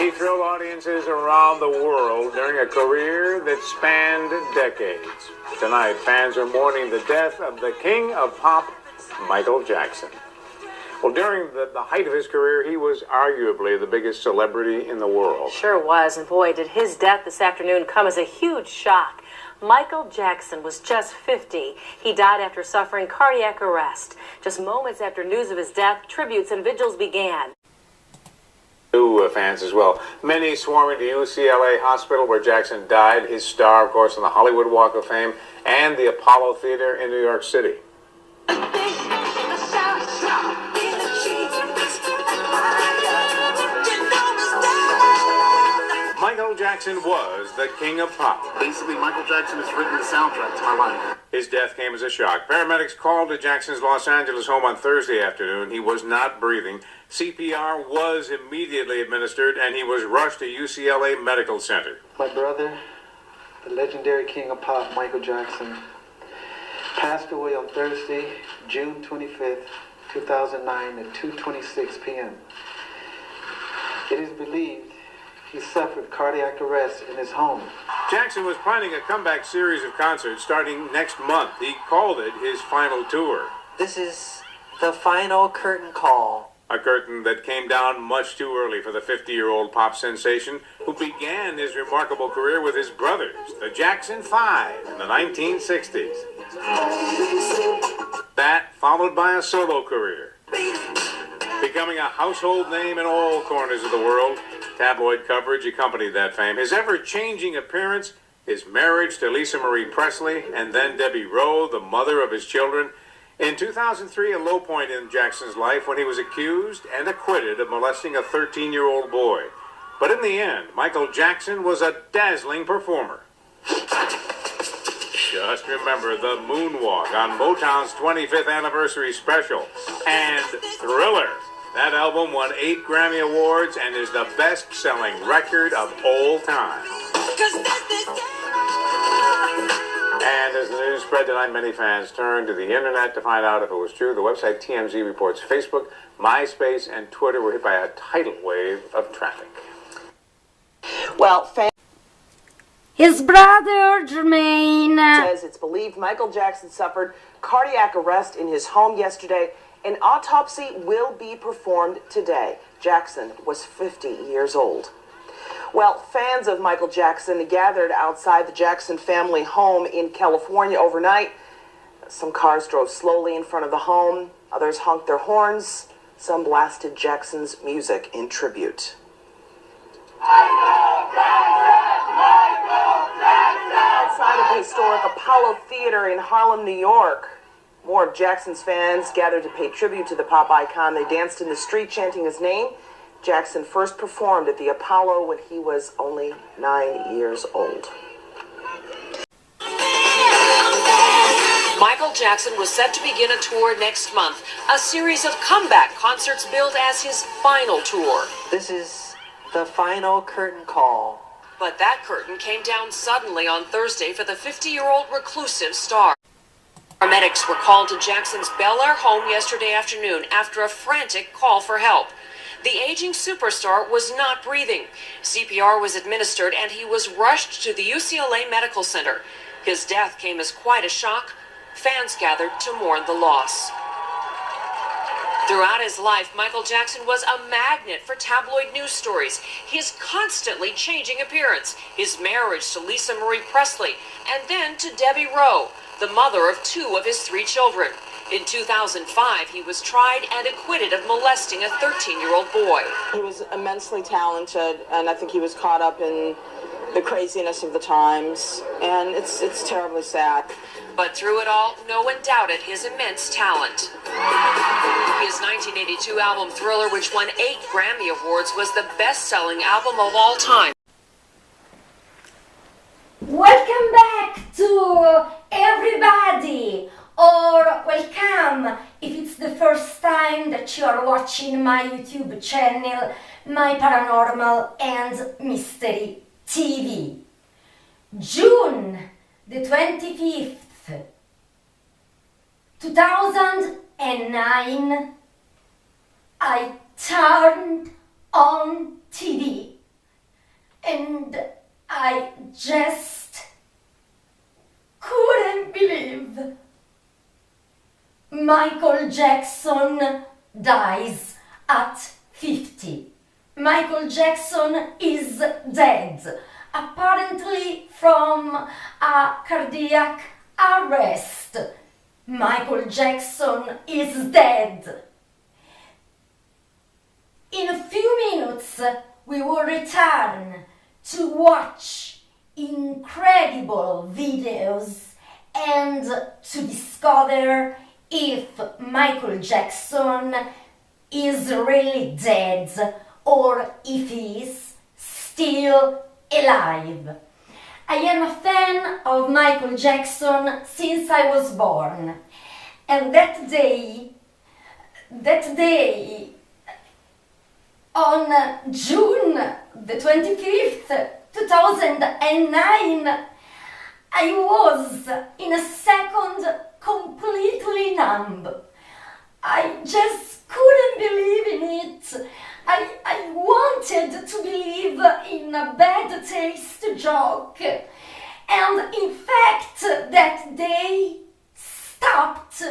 He thrilled audiences around the world during a career that spanned decades. Tonight, fans are mourning the death of the king of pop, Michael Jackson. Well, during the height of his career, he was arguably the biggest celebrity in the world. Sure was, and boy, did his death this afternoon come as a huge shock. Michael Jackson was just 50. He died after suffering cardiac arrest. Just moments after news of his death, tributes and vigils began. New fans as well. Many swarming to UCLA Hospital where Jackson died. His star, of course, on the Hollywood Walk of Fame and the Apollo Theater in New York City. Michael Jackson was the king of pop. Basically, Michael Jackson has written the soundtrack to my life. His death came as a shock. Paramedics called to Jackson's Los Angeles home on Thursday afternoon. He was not breathing. CPR was immediately administered, and he was rushed to UCLA Medical Center. My brother, the legendary king of pop, Michael Jackson, passed away on Thursday, June 25th, 2009 at 2:26 p.m. It is believed he suffered cardiac arrest in his home. Jackson was planning a comeback series of concerts starting next month. He called it his final tour. This is the final curtain call. A curtain that came down much too early for the 50-year-old pop sensation who began his remarkable career with his brothers, the Jackson 5, in the 1960s. That followed by a solo career, becoming a household name in all corners of the world. Tabloid coverage accompanied that fame. His ever-changing appearance, his marriage to Lisa Marie Presley, and then Debbie Rowe, the mother of his children. In 2003, a low point in Jackson's life when he was accused and acquitted of molesting a 13-year-old boy. But in the end, Michael Jackson was a dazzling performer. Just remember the moonwalk on Motown's 25th anniversary special. And Thriller. That album won 8 Grammy Awards and is the best-selling record of all time. And as the news spread tonight, many fans turned to the internet to find out if it was true. The website TMZ reports Facebook, MySpace, and Twitter were hit by a tidal wave of traffic. Well, his brother, Jermaine, says it's believed Michael Jackson suffered cardiac arrest in his home yesterday. An autopsy will be performed today. Jackson was 50 years old. Well, fans of Michael Jackson gathered outside the Jackson family home in California overnight. Some cars drove slowly in front of the home. Others honked their horns. Some blasted Jackson's music in tribute. Michael Jackson! Michael Jackson! Outside of the historic Apollo Theater in Harlem, New York, more of Jackson's fans gathered to pay tribute to the pop icon. They danced in the street chanting his name. Jackson first performed at the Apollo when he was only 9 years old. Michael Jackson was set to begin a tour next month, a series of comeback concerts billed as his final tour. This is the final curtain call. But that curtain came down suddenly on Thursday for the 50-year-old reclusive star. Paramedics were called to Jackson's Bel Air home yesterday afternoon after a frantic call for help. The aging superstar was not breathing. CPR was administered and he was rushed to the UCLA Medical Center. His death came as quite a shock. Fans gathered to mourn the loss. Throughout his life, Michael Jackson was a magnet for tabloid news stories. His constantly changing appearance, his marriage to Lisa Marie Presley, and then to Debbie Rowe, the mother of 2 of his 3 children. In 2005, he was tried and acquitted of molesting a 13-year-old boy. He was immensely talented, and I think he was caught up in the craziness of the times, and it's terribly sad. But through it all, no one doubted his immense talent. His 1982 album Thriller, which won 8 Grammy Awards, was the best-selling album of all time. welcome back to everybody, or welcome if it's the first time that you are watching my YouTube channel, My Paranormal and Mystery TV. June the 25th, 2009, I turned on TV and I just couldn't believe Michael Jackson dies at 50. Michael Jackson is dead, apparently from a cardiac arrest. Michael Jackson is dead. In a few minutes, we will return to watch incredible videos and to discover if Michael Jackson is really dead or if he is still alive. I am a fan of Michael Jackson since I was born, and that day, on June the 25th, 2009, I was in a second completely numb. I just couldn't believe in it. I wanted to believe in a bad taste joke. And in fact, that day stopped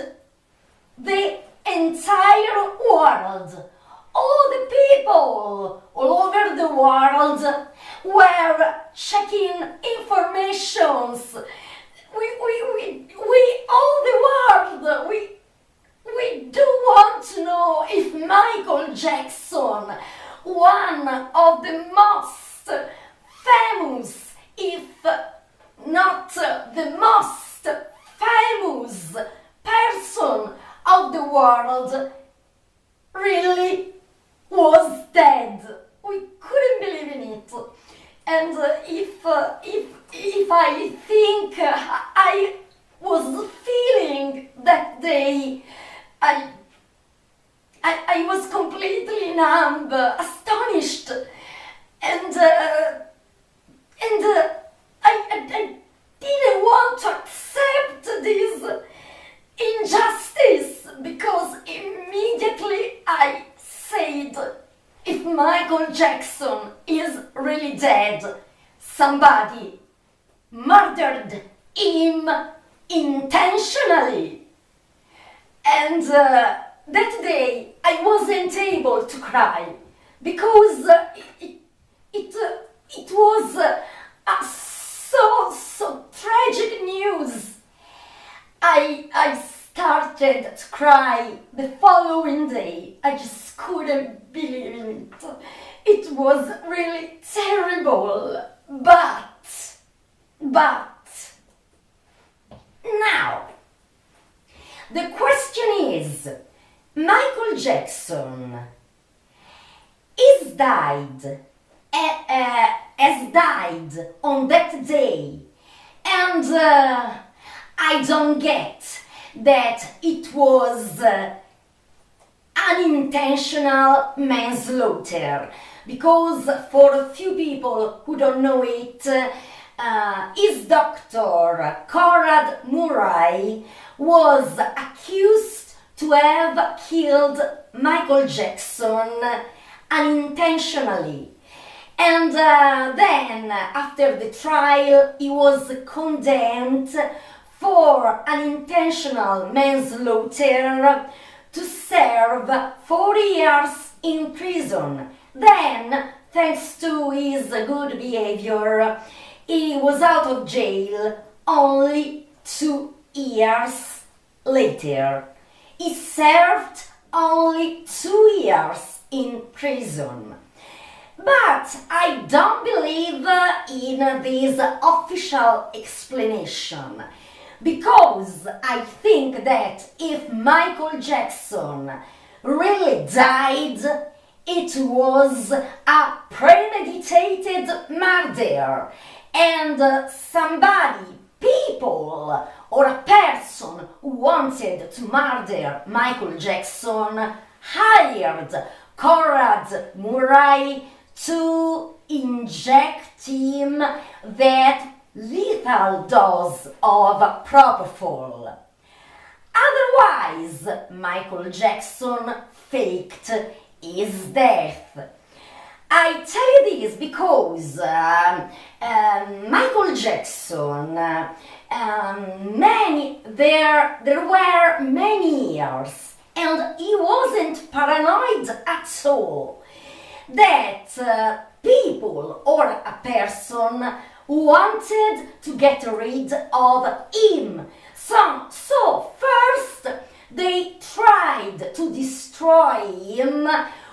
the entire world. All the people all over the world were checking informations. All the world, we do want to know if Michael Jackson, one of the most famous, if not the most famous person of the world, really was dead. We couldn't believe in it. And if I think I was feeling that day, I was completely numb, astonished, and I didn't want to accept this injustice, because immediately I said, if Michael Jackson is really dead, somebody murdered him intentionally. And that day I wasn't able to cry, because it was so tragic news. I started to cry the following day. I just couldn't believe in it. It was really terrible. But now the question is, Michael Jackson has died on that day, and I don't get that it was unintentional manslaughter, because for a few people who don't know it, his doctor, Conrad Murray, was accused to have killed Michael Jackson unintentionally. And then, after the trial, he was condemned for unintentional manslaughter to serve 4 years in prison. Then, thanks to his good behavior, he was out of jail only 2 years later. He served only 2 years in prison. But I don't believe in this official explanation, because I think that if Michael Jackson really died, it was a premeditated murder, and people or a person who wanted to murder Michael Jackson hired Conrad Murray to inject him that lethal dose of propofol. Otherwise, Michael Jackson faked his death. I tell you this because Michael Jackson, there were many years, and he wasn't paranoid at all that people or a person wanted to get rid of him. So first they tried to destroy him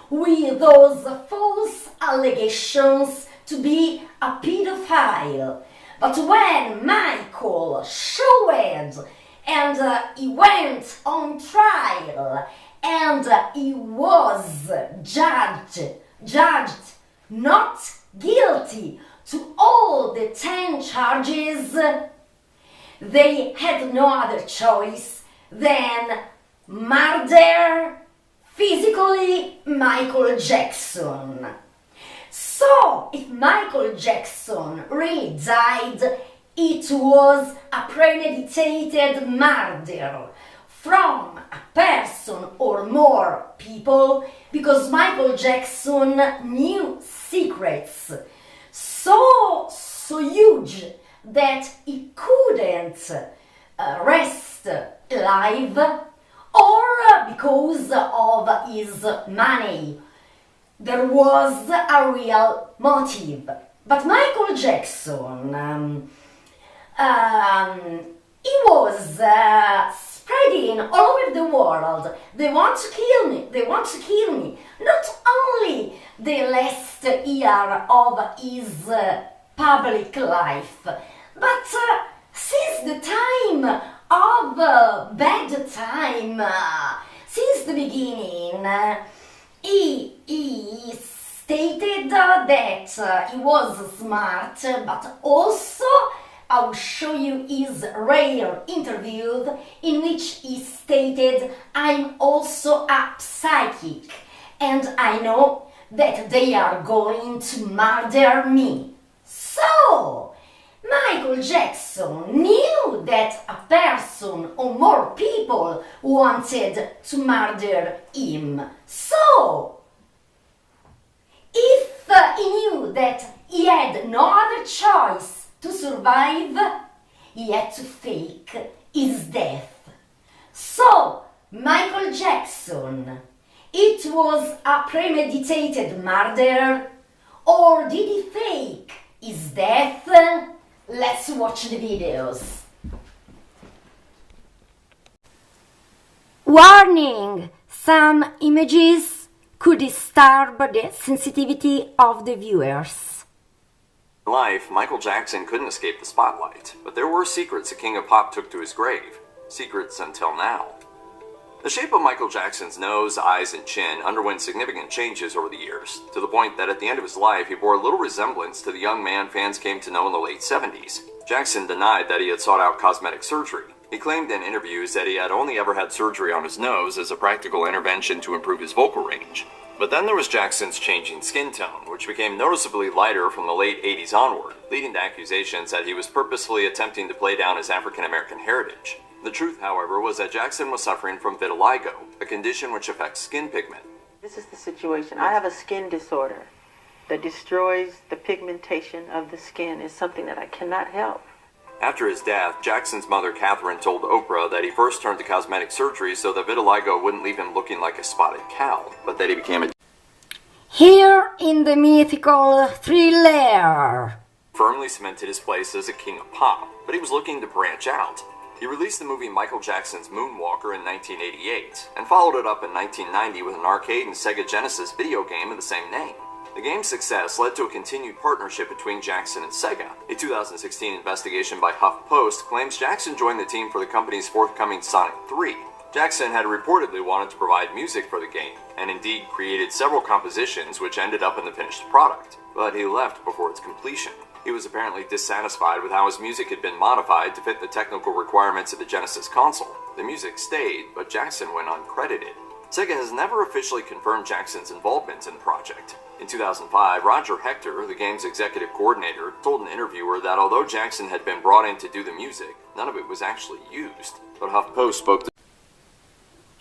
with those false allegations to be a pedophile. But when Michael showed and he went on trial and he was judged not guilty to all the 10 charges, they had no other choice than murder physically Michael Jackson. So, if Michael Jackson really died, it was a premeditated murder from a person or more people, because Michael Jackson knew secrets so huge that he couldn't rest alive, or because of his money. There was a real motive. But Michael Jackson, he was spreading all over the world. They want to kill me, they want to kill me. Not only the last year of his public life, but since the time of bad time, since the beginning, he stated that he was smart, but also I will show you his rare interview in which he stated, "I'm also a psychic and I know that they are going to murder me." So, Michael Jackson knew that a person or more people wanted to murder him. So, if he knew that he had no other choice to survive, he had to fake his death. So, Michael Jackson, it was a premeditated murder, or did he fake his death? Let's watch the videos. Warning! Some images could disturb the sensitivity of the viewers. In life, Michael Jackson couldn't escape the spotlight, but there were secrets the King of Pop took to his grave. Secrets until now. The shape of Michael Jackson's nose, eyes, and chin underwent significant changes over the years, to the point that at the end of his life he bore little resemblance to the young man fans came to know in the late 70s. Jackson denied that he had sought out cosmetic surgery. He claimed in interviews that he had only ever had surgery on his nose as a practical intervention to improve his vocal range. But then there was Jackson's changing skin tone, which became noticeably lighter from the late 80s onward, leading to accusations that he was purposefully attempting to play down his African-American heritage. The truth, however, was that Jackson was suffering from vitiligo, a condition which affects skin pigment. This is the situation. I have a skin disorder that destroys the pigmentation of the skin. It's something that I cannot help. After his death, Jackson's mother, Catherine, told Oprah that he first turned to cosmetic surgery so that vitiligo wouldn't leave him looking like a spotted cow, but that he became a Here in the mythical Thriller, firmly cemented his place as a king of pop, but he was looking to branch out. He released the movie Michael Jackson's Moonwalker in 1988, and followed it up in 1990 with an arcade and Sega Genesis video game of the same name. The game's success led to a continued partnership between Jackson and Sega. A 2016 investigation by HuffPost claims Jackson joined the team for the company's forthcoming Sonic 3. Jackson had reportedly wanted to provide music for the game, and indeed created several compositions which ended up in the finished product, but he left before its completion. He was apparently dissatisfied with how his music had been modified to fit the technical requirements of the Genesis console. The music stayed, but Jackson went uncredited. Sega has never officially confirmed Jackson's involvement in the project. In 2005, Roger Hector, the game's executive coordinator, told an interviewer that although Jackson had been brought in to do the music, none of it was actually used. But HuffPost spoke to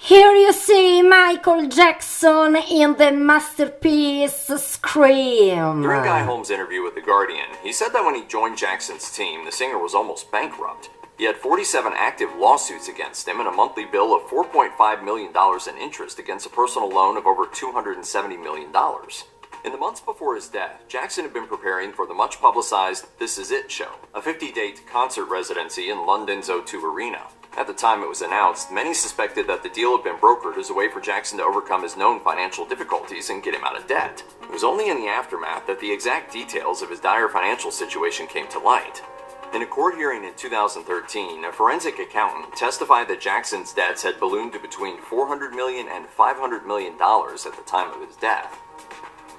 Here you see Michael Jackson in the masterpiece Scream. During Guy Holmes' interview with The Guardian, he said that when he joined Jackson's team, the singer was almost bankrupt. He had 47 active lawsuits against him and a monthly bill of $4.5 million in interest against a personal loan of over $270 million. In the months before his death, Jackson had been preparing for the much-publicized This Is It show, a 50-date concert residency in London's O2 Arena. At the time it was announced, many suspected that the deal had been brokered as a way for Jackson to overcome his known financial difficulties and get him out of debt. It was only in the aftermath that the exact details of his dire financial situation came to light. In a court hearing in 2013, a forensic accountant testified that Jackson's debts had ballooned to between $400 million and $500 million at the time of his death.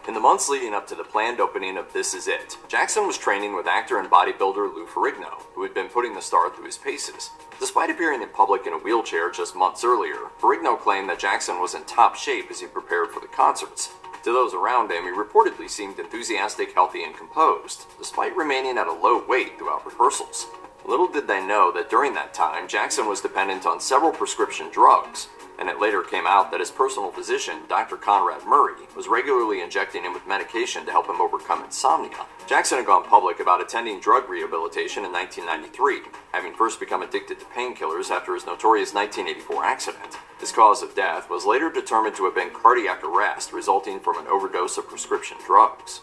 In the months leading up to the planned opening of This Is It, Jackson was training with actor and bodybuilder Lou Ferrigno, who had been putting the star through his paces. Despite appearing in public in a wheelchair just months earlier, Ferrigno claimed that Jackson was in top shape as he prepared for the concerts. To those around him, he reportedly seemed enthusiastic, healthy, and composed, despite remaining at a low weight throughout rehearsals. Little did they know that during that time, Jackson was dependent on several prescription drugs, and it later came out that his personal physician, Dr. Conrad Murray, was regularly injecting him with medication to help him overcome insomnia. Jackson had gone public about attending drug rehabilitation in 1993, having first become addicted to painkillers after his notorious 1984 accident. His cause of death was later determined to have been cardiac arrest resulting from an overdose of prescription drugs.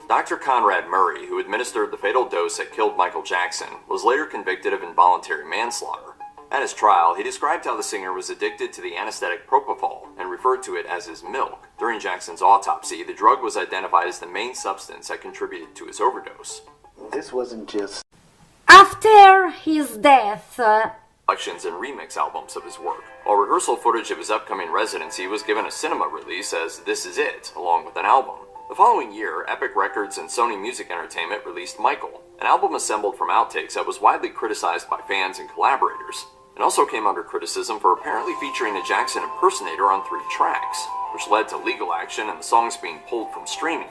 Dr. Conrad Murray, who administered the fatal dose that killed Michael Jackson, was later convicted of involuntary manslaughter. At his trial, he described how the singer was addicted to the anesthetic propofol and referred to it as his milk. During Jackson's autopsy, the drug was identified as the main substance that contributed to his overdose. This wasn't just... After his death, Collections and remix albums of his work, while rehearsal footage of his upcoming residency was given a cinema release as This Is It, along with an album. The following year, Epic Records and Sony Music Entertainment released Michael, an album assembled from outtakes that was widely criticized by fans and collaborators. It also came under criticism for apparently featuring a Jackson impersonator on 3 tracks, which led to legal action and the songs being pulled from streaming.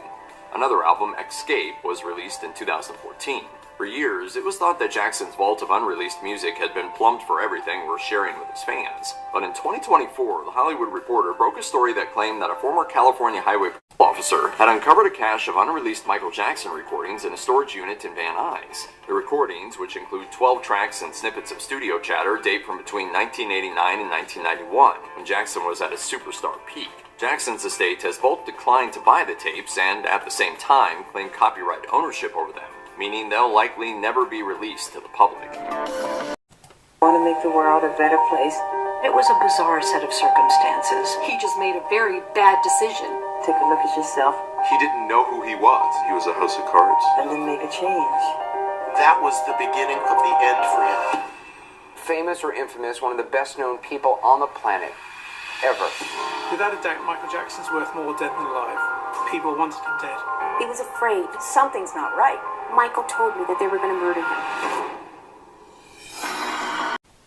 Another album, Escape, was released in 2014. For years, it was thought that Jackson's vault of unreleased music had been plumbed for everything worth sharing with his fans. But in 2024, The Hollywood Reporter broke a story that claimed that a former California highway patrol officer had uncovered a cache of unreleased Michael Jackson recordings in a storage unit in Van Nuys. The recordings, which include 12 tracks and snippets of studio chatter, date from between 1989 and 1991, when Jackson was at his superstar peak. Jackson's estate has both declined to buy the tapes and, at the same time, claimed copyright ownership over them, meaning they'll likely never be released to the public. I want to make the world a better place. It was a bizarre set of circumstances. He just made a very bad decision. Take a look at yourself He didn't know who he was. He was a house of cards. and then make a change. That was the beginning of the end for him. Famous or infamous, one of the best known people on the planet ever. Without a doubt, Michael Jackson's worth more dead than alive. People wanted him dead. He was afraid something's not right. Michael told me that they were going to murder him.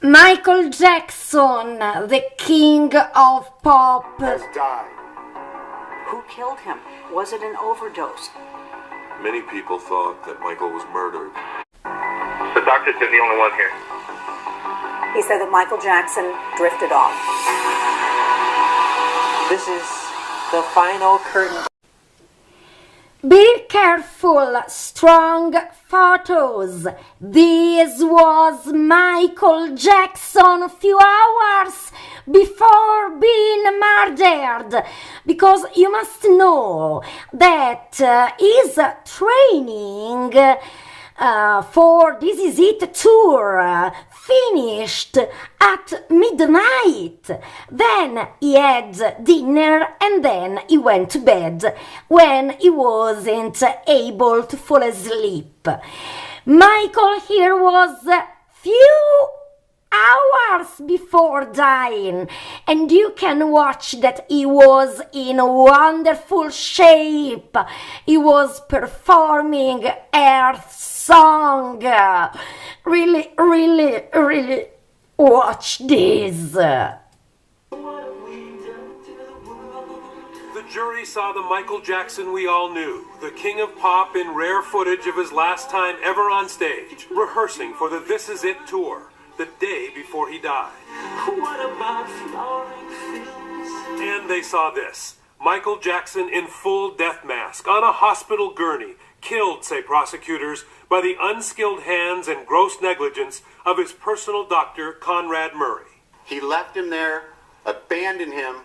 Michael Jackson, the king of pop, Has died. Who killed him? Was it an overdose? Many people thought that Michael was murdered. The doctor said the only one here. He said that Michael Jackson drifted off. This is the final curtain. Be careful, strong photos. This was Michael Jackson a few hours before being murdered, because you must know that his training for This Is It tour finished at midnight. Then he had dinner and then he went to bed when he wasn't able to fall asleep. Michael here was few hours before dying, and you can watch that he was in wonderful shape. He was performing Earth Song. Really, really, really watch this. The jury saw the Michael Jackson we all knew, the king of pop, in rare footage of his last time ever on stage, rehearsing for the This Is It tour, the day before he died. What about flowering fields? And they saw this. Michael Jackson in full death mask on a hospital gurney, killed, say prosecutors, by the unskilled hands and gross negligence of his personal doctor, Conrad Murray. He left him there, abandoned him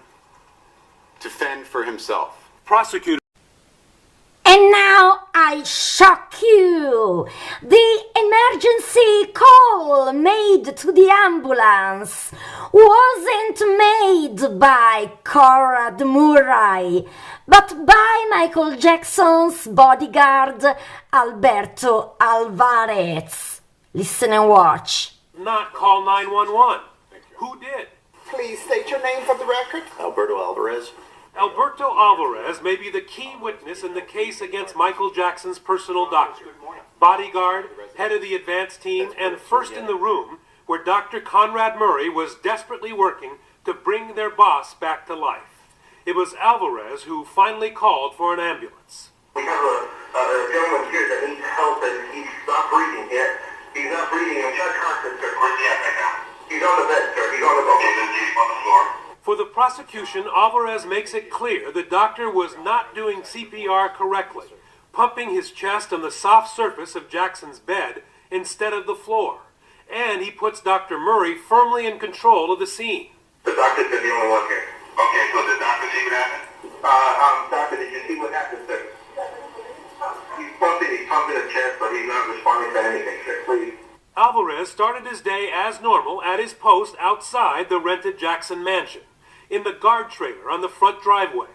to fend for himself. Prosecutors. And now I shock you. The emergency call made to the ambulance wasn't made by Conrad Murray, but by Michael Jackson's bodyguard, Alberto Alvarez. Listen and watch. Not call 911. Who did? Please state your name for the record. Alberto Alvarez. Alberto Alvarez may be the key witness in the case against Michael Jackson's personal doctor, bodyguard, head of the advance team, and first in the room where Dr. Conrad Murray was desperately working to bring their boss back to life. It was Alvarez who finally called for an ambulance. We have a gentleman here that needs help and he's not breathing yet. He's not breathing. I'm just conscious, sir. Where's he at right now? He's on the bed, sir. He's on the bed. He's on the floor. For the prosecution, Alvarez makes it clear the doctor was not doing CPR correctly, pumping his chest on the soft surface of Jackson's bed instead of the floor. And he puts Dr. Murray firmly in control of the scene. The doctor's been the only one here. Okay, so the doctor see what happened? Doctor, did you see what happened, sir? He's pumping his chest, but he's not responding to anything, sir. Please. Alvarez started his day as normal at his post outside the rented Jackson mansion, in the guard trailer on the front driveway.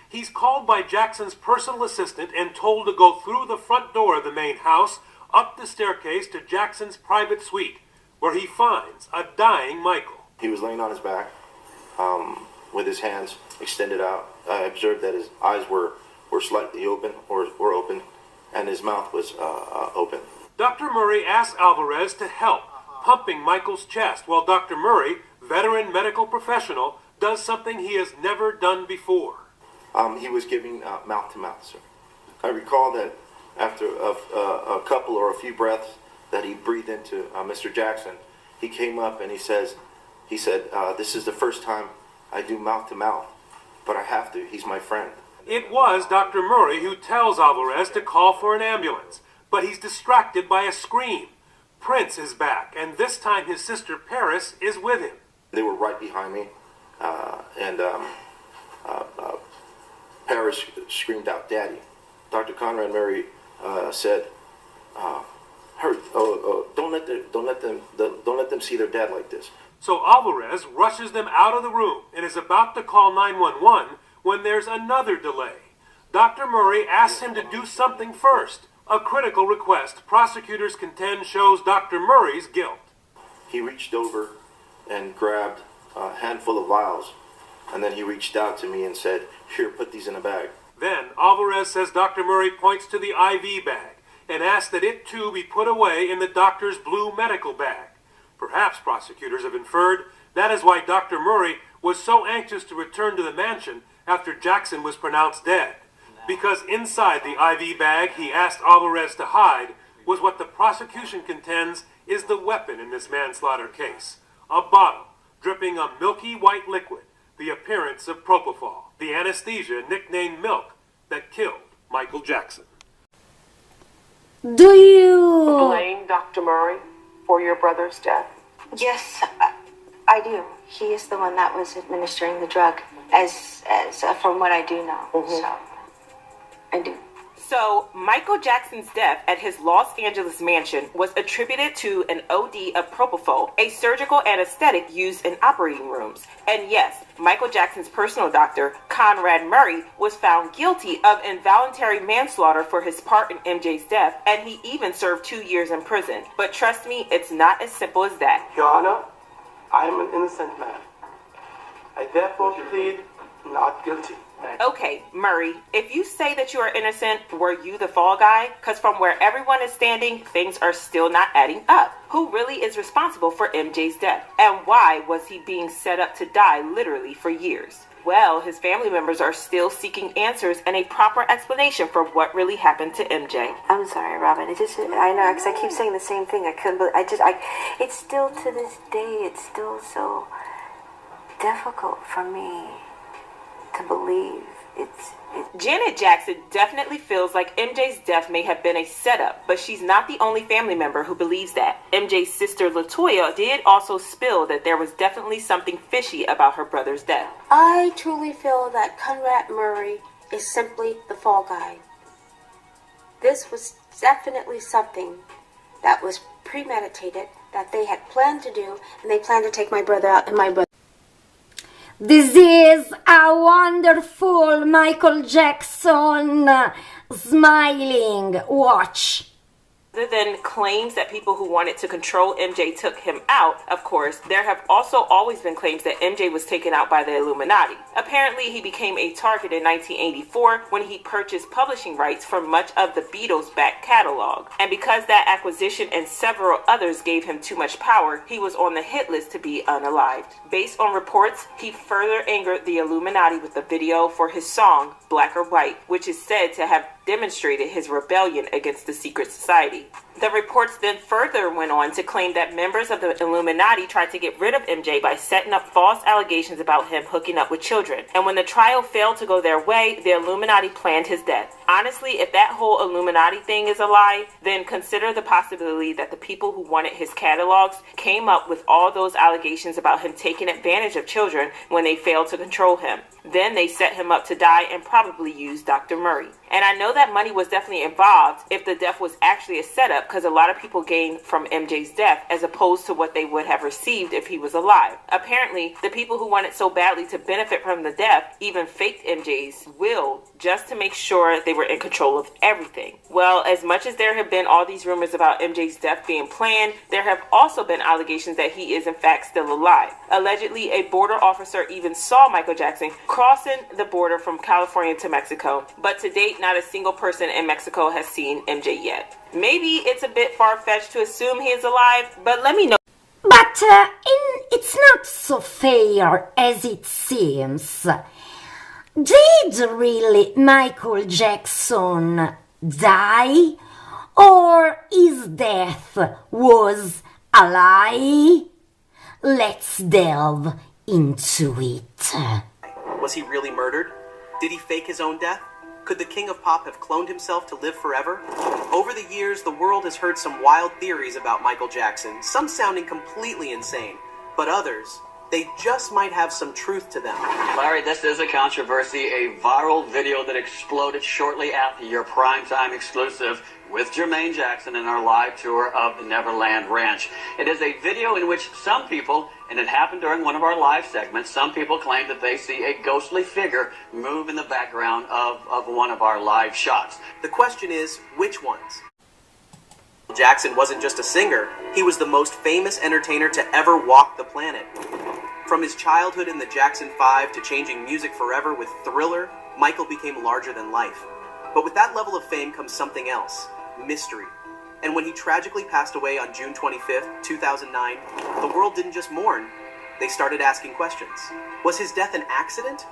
He's called by Jackson's personal assistant and told to go through the front door of the main house, up the staircase to Jackson's private suite, where he finds a dying Michael. He was laying on his back with his hands extended out. I observed that his eyes were slightly open or open, and his mouth was open. Dr. Murray asks Alvarez to help, pumping Michael's chest, while Dr. Murray, veteran medical professional, does something he has never done before. He was giving mouth-to-mouth, sir. I recall that after a couple or a few breaths that he breathed into Mr. Jackson, he came up and he said, this is the first time I do mouth-to-mouth, but I have to. He's my friend. It was Dr. Murray who tells Alvarez to call for an ambulance, but he's distracted by a scream. Prince is back, and this time his sister Paris is with him. They were right behind me, and Paris screamed out, "Daddy!" Dr. Conrad Murray said, "Hurry! Don't let them see their dad like this." So Alvarez rushes them out of the room and is about to call 911 when there's another delay. Dr. Murray asks him to do something first, a critical request prosecutors contend shows Dr. Murray's guilt. He reached over and grabbed a handful of vials, and then he reached out to me and said, "Here, put these in a bag." Then Alvarez says Dr. Murray points to the IV bag and asks that it too be put away in the doctor's blue medical bag. Perhaps prosecutors have inferred that is why Dr. Murray was so anxious to return to the mansion after Jackson was pronounced dead, because inside the IV bag he asked Alvarez to hide was what the prosecution contends is the weapon in this manslaughter case, a bottle dripping a milky white liquid, the appearance of propofol, the anesthesia nicknamed milk that killed Michael Jackson. Do you blame Dr. Murray for your brother's death? Yes, I do. He is the one that was administering the drug, as from what I do know. So, I do. So, Michael Jackson's death at his Los Angeles mansion was attributed to an OD of propofol, a surgical anesthetic used in operating rooms. And yes, Michael Jackson's personal doctor, Conrad Murray, was found guilty of involuntary manslaughter for his part in MJ's death, and he even served 2 years in prison. But trust me, it's not as simple as that. Your Honor, I am an innocent man. I therefore plead not guilty. Okay, Murray, if you say that you are innocent, were you the fall guy? Because from where everyone is standing, things are still not adding up. Who really is responsible for MJ's death? And why was he being set up to die literally for years? Well, his family members are still seeking answers and a proper explanation for what really happened to MJ. I'm sorry, Robin. I know, because I keep saying the same thing. It's still to this day, it's still so difficult for me to believe. Janet Jackson definitely feels like MJ's death may have been a setup, but she's not the only family member who believes that. MJ's sister LaToya did also spill that there was definitely something fishy about her brother's death. I truly feel that Conrad Murray is simply the fall guy. This was definitely something that was premeditated, that they had planned to do, and they planned to take my brother out, and my brother. This is a wonderful Michael Jackson smiling watch. Other than claims that people who wanted to control MJ took him out, of course, there have also always been claims that MJ was taken out by the Illuminati. Apparently, he became a target in 1984 when he purchased publishing rights for much of the Beatles' back catalog. And because that acquisition and several others gave him too much power, he was on the hit list to be unalived. Based on reports, he further angered the Illuminati with a video for his song, Black or White, which is said to have demonstrated his rebellion against the secret society. The reports then further went on to claim that members of the Illuminati tried to get rid of MJ by setting up false allegations about him hooking up with children. And when the trial failed to go their way, the Illuminati planned his death. Honestly, if that whole Illuminati thing is a lie, then consider the possibility that the people who wanted his catalogs came up with all those allegations about him taking advantage of children when they failed to control him. Then they set him up to die and probably used Dr. Murray. And I know that money was definitely involved if the death was actually a setup, because a lot of people gained from MJ's death as opposed to what they would have received if he was alive. Apparently, the people who wanted so badly to benefit from the death even faked MJ's will just to make sure they were in control of everything. Well, as much as there have been all these rumors about MJ's death being planned, there have also been allegations that he is in fact still alive. Allegedly, a border officer even saw Michael Jackson crossing the border from California to Mexico, but to date, not a single person in Mexico has seen MJ yet. Maybe it's a bit far-fetched to assume he is alive, but let me know. But it's not so fair as it seems. Did really Michael Jackson die? Or his death was a lie? Let's delve into it. Was he really murdered? Did he fake his own death? Could the King of Pop have cloned himself to live forever? Over the years, the world has heard some wild theories about Michael Jackson, some sounding completely insane, but others, they just might have some truth to them. Larry, this is a controversy, a viral video that exploded shortly after your primetime exclusive with Jermaine Jackson in our live tour of the Neverland Ranch. It is a video in which some people, and it happened during one of our live segments, some people claim that they see a ghostly figure move in the background of one of our live shots. The question is, which ones? Jackson wasn't just a singer, he was the most famous entertainer to ever walk the planet. From his childhood in the Jackson 5 to changing music forever with Thriller, Michael became larger than life. But with that level of fame comes something else, mystery. And when he tragically passed away on June 25th, 2009, the world didn't just mourn, they started asking questions. Was his death an accident?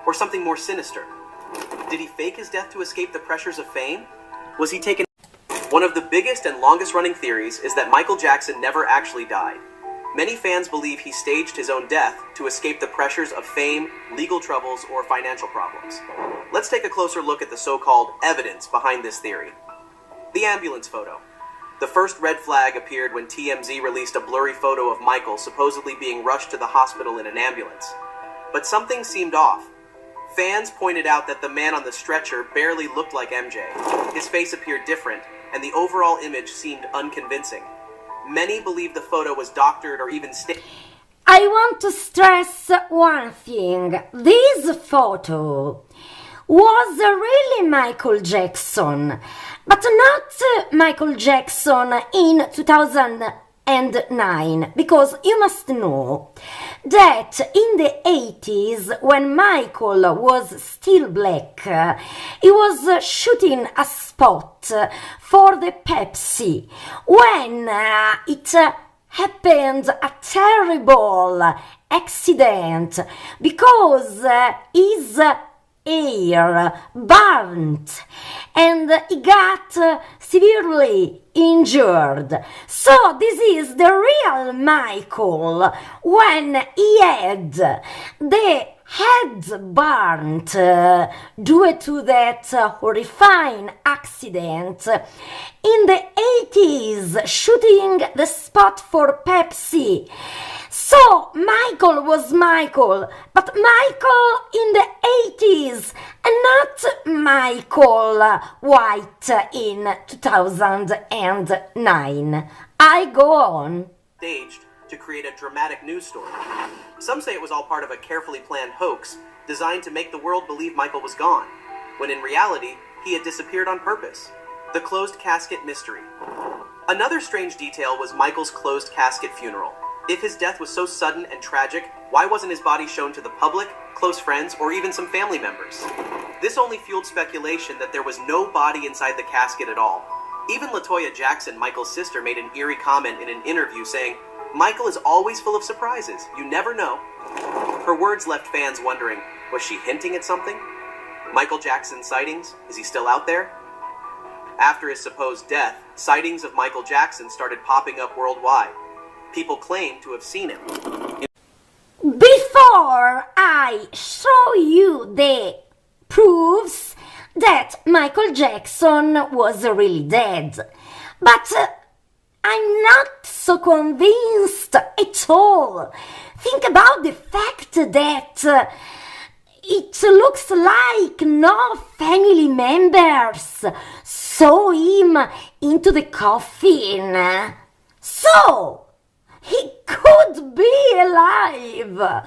Or something more sinister? Did he fake his death to escape the pressures of fame? Was he taken? One of the biggest and longest running theories is that Michael Jackson never actually died. Many fans believe he staged his own death to escape the pressures of fame, legal troubles, or financial problems. Let's take a closer look at the so-called evidence behind this theory. The ambulance photo. The first red flag appeared when TMZ released a blurry photo of Michael supposedly being rushed to the hospital in an ambulance. But something seemed off. Fans pointed out that the man on the stretcher barely looked like MJ. His face appeared different, and the overall image seemed unconvincing. Many believe the photo was doctored or even staged. I want to stress one thing. This photo was really Michael Jackson, but not Michael Jackson in 2009, because you must know that in the 80s, when Michael was still black, he was shooting a spot for the Pepsi when it happened a terrible accident because his hair burnt, and he got severely injured. So this is the real Michael when he had the head burnt due to that horrifying accident in the 80s shooting the spot for Pepsi. So Michael was Michael, but Michael in the 80s and not Michael White in 2009. I go on. Staged to create a dramatic news story. Some say it was all part of a carefully planned hoax designed to make the world believe Michael was gone, when in reality, he had disappeared on purpose. The closed casket mystery. Another strange detail was Michael's closed casket funeral. If his death was so sudden and tragic, why wasn't his body shown to the public, close friends, or even some family members? This only fueled speculation that there was no body inside the casket at all. Even LaToya Jackson, Michael's sister, made an eerie comment in an interview saying, "Michael is always full of surprises. You never know." Her words left fans wondering, was she hinting at something? Michael Jackson's sightings? Is he still out there? After his supposed death, sightings of Michael Jackson started popping up worldwide. People claim to have seen him. Before I show you the proofs that Michael Jackson was really dead, but I'm not so convinced at all. Think about the fact that it looks like no family members saw him into the coffin. So, he could be alive.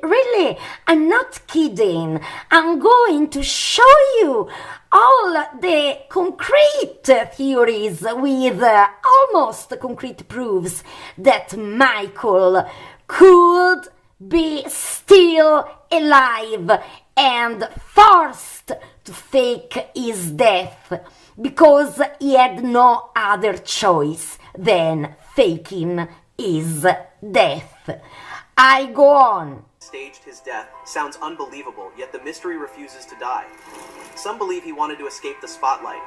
Really, I'm not kidding. I'm going to show you all the concrete theories with almost concrete proofs that Michael could be still alive and forced to fake his death because he had no other choice than faking his death. I go on. Staged his death sounds unbelievable, yet the mystery refuses to die. Some believe he wanted to escape the spotlight.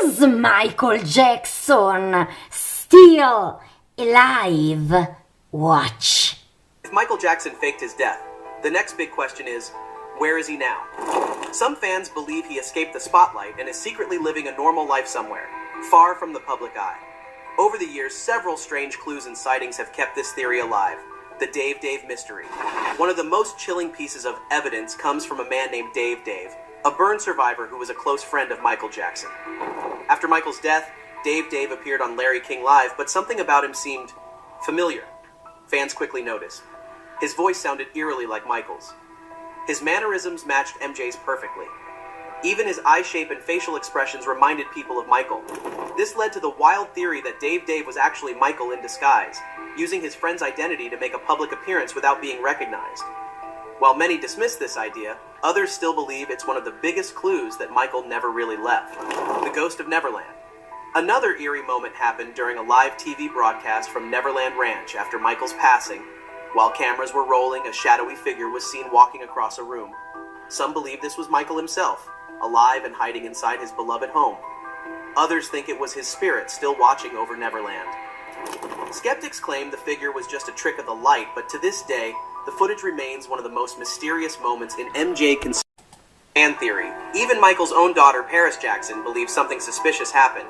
Is Michael Jackson still alive? Watch. If Michael Jackson faked his death, the next big question is, where is he now? Some fans believe he escaped the spotlight and is secretly living a normal life somewhere, far from the public eye. Over the years, several strange clues and sightings have kept this theory alive. The Dave mystery. One of the most chilling pieces of evidence comes from a man named Dave, a burn survivor who was a close friend of Michael Jackson. After Michael's death, Dave appeared on Larry King Live, but something about him seemed familiar. Fans quickly noticed. His voice sounded eerily like Michael's. His mannerisms matched MJ's perfectly. Even his eye shape and facial expressions reminded people of Michael. This led to the wild theory that Dave was actually Michael in disguise, using his friend's identity to make a public appearance without being recognized. While many dismiss this idea, others still believe it's one of the biggest clues that Michael never really left. The ghost of Neverland. Another eerie moment happened during a live TV broadcast from Neverland Ranch after Michael's passing. While cameras were rolling, a shadowy figure was seen walking across a room. Some believe this was Michael himself, alive and hiding inside his beloved home. Others think it was his spirit still watching over Neverland. Skeptics claim the figure was just a trick of the light, but to this day, the footage remains one of the most mysterious moments in MJ fan theory. Even Michael's own daughter, Paris Jackson, believes something suspicious happened.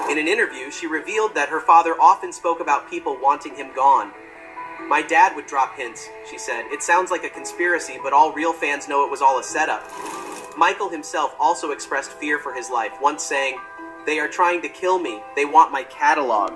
In an interview, she revealed that her father often spoke about people wanting him gone. "My dad would drop hints," she said. "It sounds like a conspiracy, but all real fans know it was all a setup." Michael himself also expressed fear for his life, once saying, "They are trying to kill me. They want my catalog."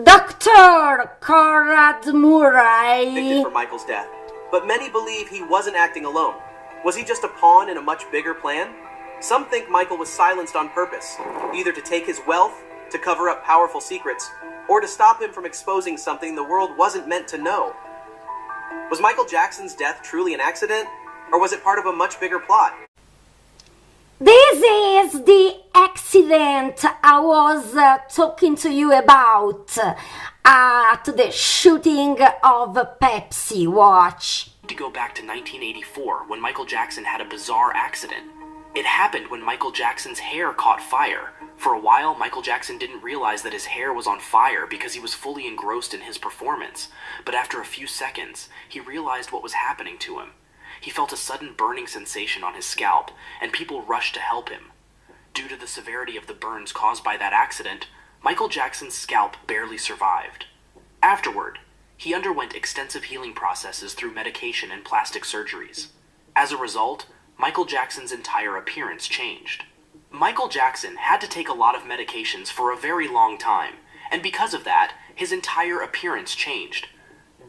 Dr. Conrad Murray convicted for Michael's death. But many believe he wasn't acting alone. Was he just a pawn in a much bigger plan? Some think Michael was silenced on purpose, either to take his wealth, to cover up powerful secrets, or to stop him from exposing something the world wasn't meant to know. Was Michael Jackson's death truly an accident, or was it part of a much bigger plot? This is the accident I was talking to you about at the shooting of Pepsi. Watch. To go back to 1984 when Michael Jackson had a bizarre accident. It happened when Michael Jackson's hair caught fire. For a while, Michael Jackson didn't realize that his hair was on fire because he was fully engrossed in his performance. But after a few seconds, he realized what was happening to him. He felt a sudden burning sensation on his scalp, and people rushed to help him. Due to the severity of the burns caused by that accident, Michael Jackson's scalp barely survived. Afterward, he underwent extensive healing processes through medication and plastic surgeries. As a result, Michael Jackson's entire appearance changed. Michael Jackson had to take a lot of medications for a very long time, and because of that, his entire appearance changed.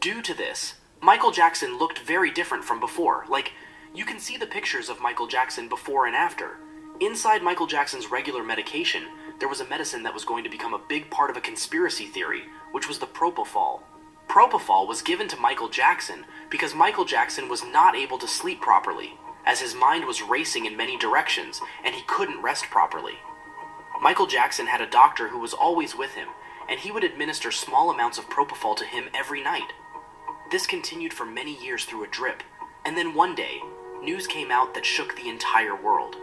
Due to this, Michael Jackson looked very different from before. Like, you can see the pictures of Michael Jackson before and after. Inside Michael Jackson's regular medication, there was a medicine that was going to become a big part of a conspiracy theory, which was the propofol. Propofol was given to Michael Jackson because Michael Jackson was not able to sleep properly, as his mind was racing in many directions and he couldn't rest properly. Michael Jackson had a doctor who was always with him, and he would administer small amounts of propofol to him every night. This continued for many years through a drip, and then one day, news came out that shook the entire world.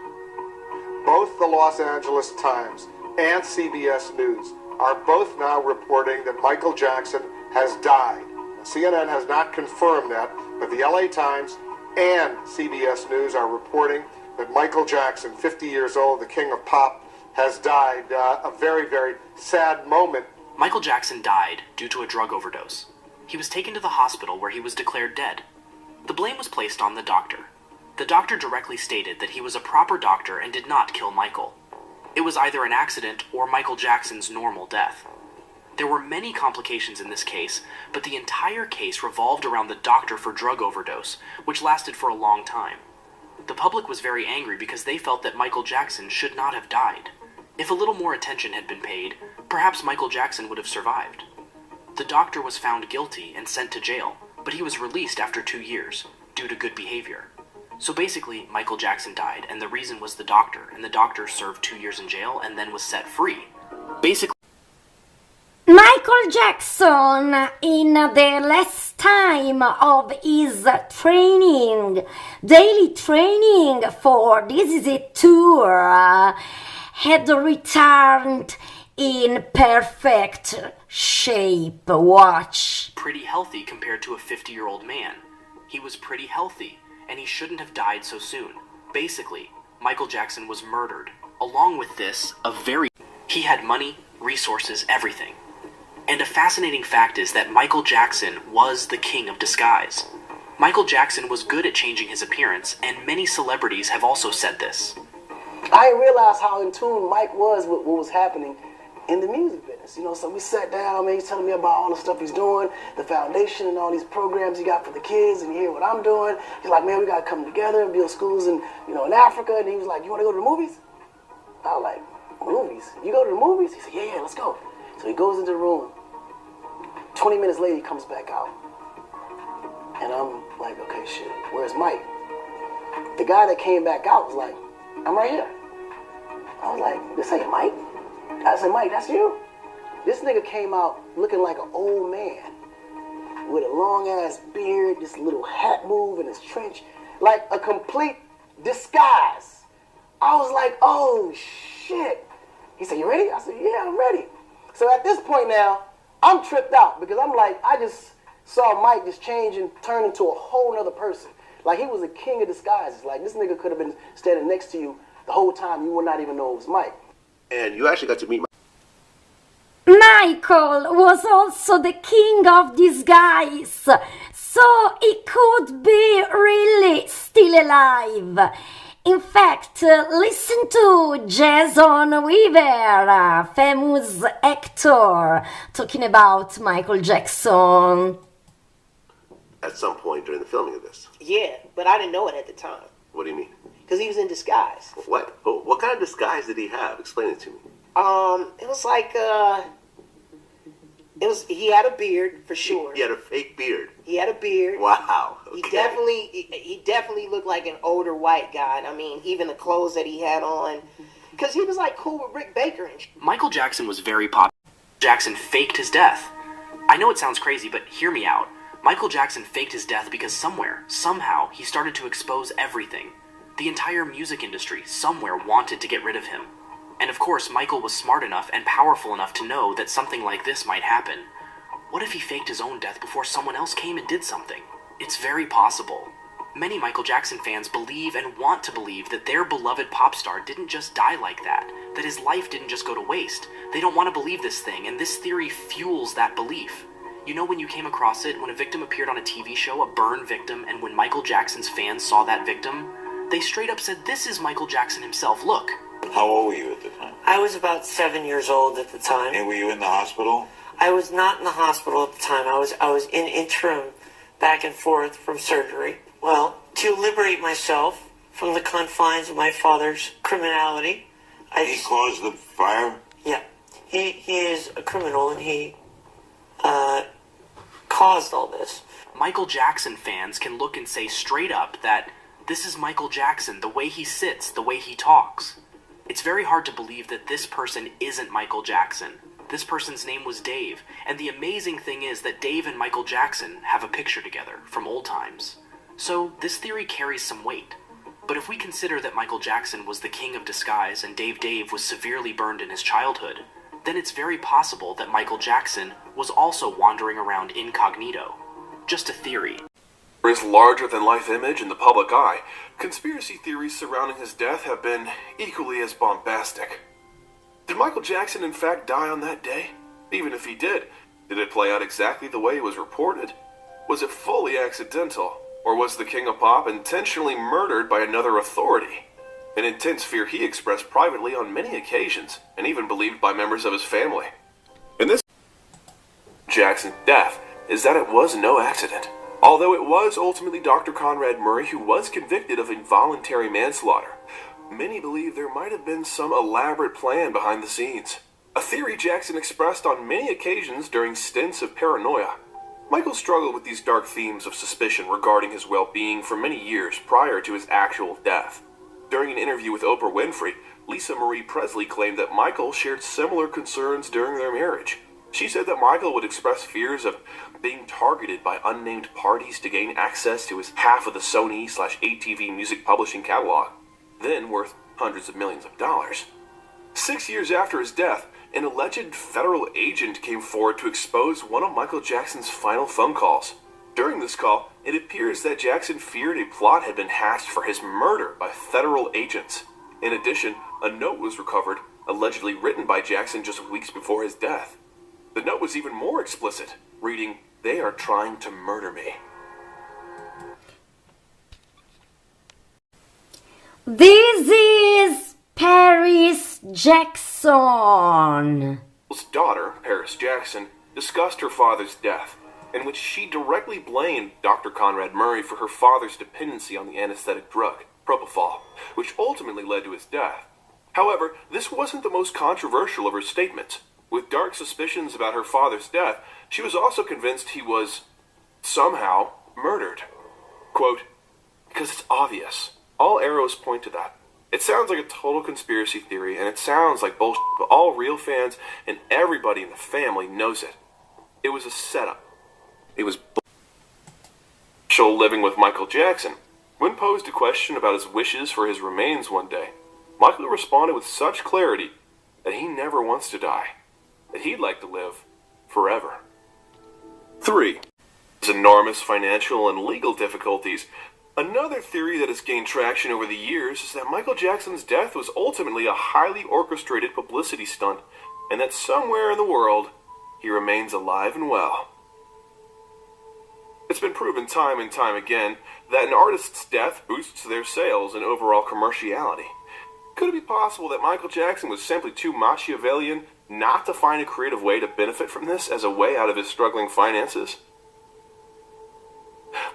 Both the Los Angeles Times and CBS News are both now reporting that Michael Jackson has died. CNN has not confirmed that, but the LA Times and CBS News are reporting that Michael Jackson, 50 years old, the king of pop, has died. A very, very sad moment. Michael Jackson died due to a drug overdose. He was taken to the hospital where he was declared dead. The blame was placed on the doctor. The doctor directly stated that he was a proper doctor and did not kill Michael. It was either an accident or Michael Jackson's normal death. There were many complications in this case, but the entire case revolved around the doctor for drug overdose, which lasted for a long time. The public was very angry because they felt that Michael Jackson should not have died. If a little more attention had been paid, perhaps Michael Jackson would have survived. The doctor was found guilty and sent to jail, but he was released after 2 years, due to good behavior. So basically, Michael Jackson died, and the reason was the doctor, and the doctor served 2 years in jail and then was set free. Basically, Michael Jackson, in the last time of his training, daily training for This Is It tour, had returned in perfect shape. Watch. Pretty healthy compared to a 50-year-old man. He was pretty healthy, and he shouldn't have died so soon. Basically, Michael Jackson was murdered. Along with this, he had money, resources, everything. And a fascinating fact is that Michael Jackson was the king of disguise. Michael Jackson was good at changing his appearance, and many celebrities have also said this. I didn't realize how in tune Mike was with what was happening in the music business. You know, so we sat down, man, he's telling me about all the stuff he's doing, the foundation and all these programs he got for the kids, and you hear what I'm doing. He's like, man, we got to come together and build schools in Africa. And he was like, you want to go to the movies? I was like, movies? You go to the movies? He said, yeah, let's go. So he goes into the room. 20 minutes later, he comes back out. And I'm like, okay, shit, where's Mike? The guy that came back out was like, I'm right here. I was like, this ain't Mike. I said, Mike, that's you? This nigga came out looking like an old man with a long-ass beard, this little hat move in his trench, like a complete disguise. I was like, oh, shit. He said, you ready? I said, yeah, I'm ready. So at this point now, I'm tripped out because I'm like, I just saw Mike just change and turn into a whole nother person. Like he was a king of disguises. Like this nigga could have been standing next to you the whole time. You would not even know it was Mike. And you actually got to meet Michael was also the king of disguise, so he could be really still alive. In fact, listen to Jason Weaver, a famous actor, talking about Michael Jackson. at some point during the filming of this. Yeah, but I didn't know it at the time. What do you mean? Because he was in disguise. What? What kind of disguise did he have? Explain it to me. It was like, He had a beard for sure. He had a fake beard. He had a beard. Wow. Okay. He definitely looked like an older white guy. I mean, even the clothes that he had on, because he was like cool with Rick Baker and shit. Michael Jackson was very popular. Jackson faked his death. I know it sounds crazy, but hear me out. Michael Jackson faked his death because somewhere, somehow, he started to expose everything. The entire music industry, somewhere, wanted to get rid of him. And of course, Michael was smart enough and powerful enough to know that something like this might happen. What if he faked his own death before someone else came and did something? It's very possible. Many Michael Jackson fans believe and want to believe that their beloved pop star didn't just die like that his life didn't just go to waste. They don't want to believe this thing, and this theory fuels that belief. You know when you came across it, when a victim appeared on a TV show, a burn victim, and when Michael Jackson's fans saw that victim, they straight up said, "This is Michael Jackson himself, look." How old were you at the time? I was about 7 years old at the time. And were you in the hospital? I was not in the hospital at the time. I was in interim back and forth from surgery. Well, to liberate myself from the confines of my father's criminality. He caused the fire? Yeah. He is a criminal, and he caused all this. Michael Jackson fans can look and say straight up that this is Michael Jackson, the way he sits, the way he talks. It's very hard to believe that this person isn't Michael Jackson. This person's name was Dave, and the amazing thing is that Dave and Michael Jackson have a picture together from old times. So this theory carries some weight. But if we consider that Michael Jackson was the king of disguise and Dave was severely burned in his childhood, then it's very possible that Michael Jackson was also wandering around incognito. Just a theory. For his larger-than-life image in the public eye, conspiracy theories surrounding his death have been equally as bombastic. Did Michael Jackson in fact die on that day? Even if he did it play out exactly the way it was reported? Was it fully accidental? Or was the King of Pop intentionally murdered by another authority? An intense fear he expressed privately on many occasions, and even believed by members of his family. And this Jackson's death is that it was no accident. Although it was ultimately Dr. Conrad Murray who was convicted of involuntary manslaughter, many believe there might have been some elaborate plan behind the scenes. A theory Jackson expressed on many occasions during stints of paranoia. Michael struggled with these dark themes of suspicion regarding his well-being for many years prior to his actual death. During an interview with Oprah Winfrey, Lisa Marie Presley claimed that Michael shared similar concerns during their marriage. She said that Michael would express fears of being targeted by unnamed parties to gain access to his half of the Sony/ATV music publishing catalog, then worth hundreds of millions of dollars. 6 years after his death, an alleged federal agent came forward to expose one of Michael Jackson's final phone calls. During this call, it appears that Jackson feared a plot had been hatched for his murder by federal agents. In addition, a note was recovered, allegedly written by Jackson just weeks before his death. The note was even more explicit, reading, "They are trying to murder me." This is Paris Jackson. His daughter, Paris Jackson, discussed her father's death, in which she directly blamed Dr. Conrad Murray for her father's dependency on the anesthetic drug, propofol, which ultimately led to his death. However, this wasn't the most controversial of her statements. With dark suspicions about her father's death, she was also convinced he was, somehow, murdered. Quote, "Because it's obvious. All arrows point to that. It sounds like a total conspiracy theory, and it sounds like bullshit, but all real fans and everybody in the family knows it. It was a setup. It was living with Michael Jackson. When posed a question about his wishes for his remains one day, Michael responded with such clarity that he never wants to die, that he'd like to live forever. 3. His enormous financial and legal difficulties. Another theory that has gained traction over the years is that Michael Jackson's death was ultimately a highly orchestrated publicity stunt, and that somewhere in the world, he remains alive and well. It's been proven time and time again that an artist's death boosts their sales and overall commerciality. Could it be possible that Michael Jackson was simply too Machiavellian not to find a creative way to benefit from this as a way out of his struggling finances?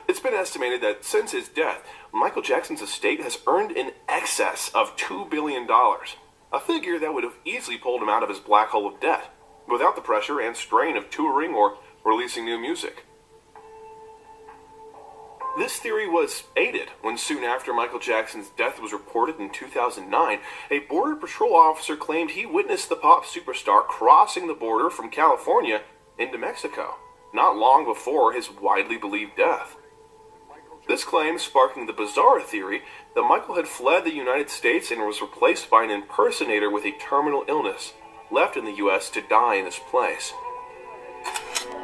It's been estimated that since his death, Michael Jackson's estate has earned in excess of $2 billion, a figure that would have easily pulled him out of his black hole of debt. without the pressure and strain of touring or releasing new music. This theory was aided when soon after Michael Jackson's death was reported in 2009, a Border Patrol officer claimed he witnessed the pop superstar crossing the border from California into Mexico, not long before his widely believed death. This claim sparking the bizarre theory that Michael had fled the United States and was replaced by an impersonator with a terminal illness, left in the U.S. to die in his place.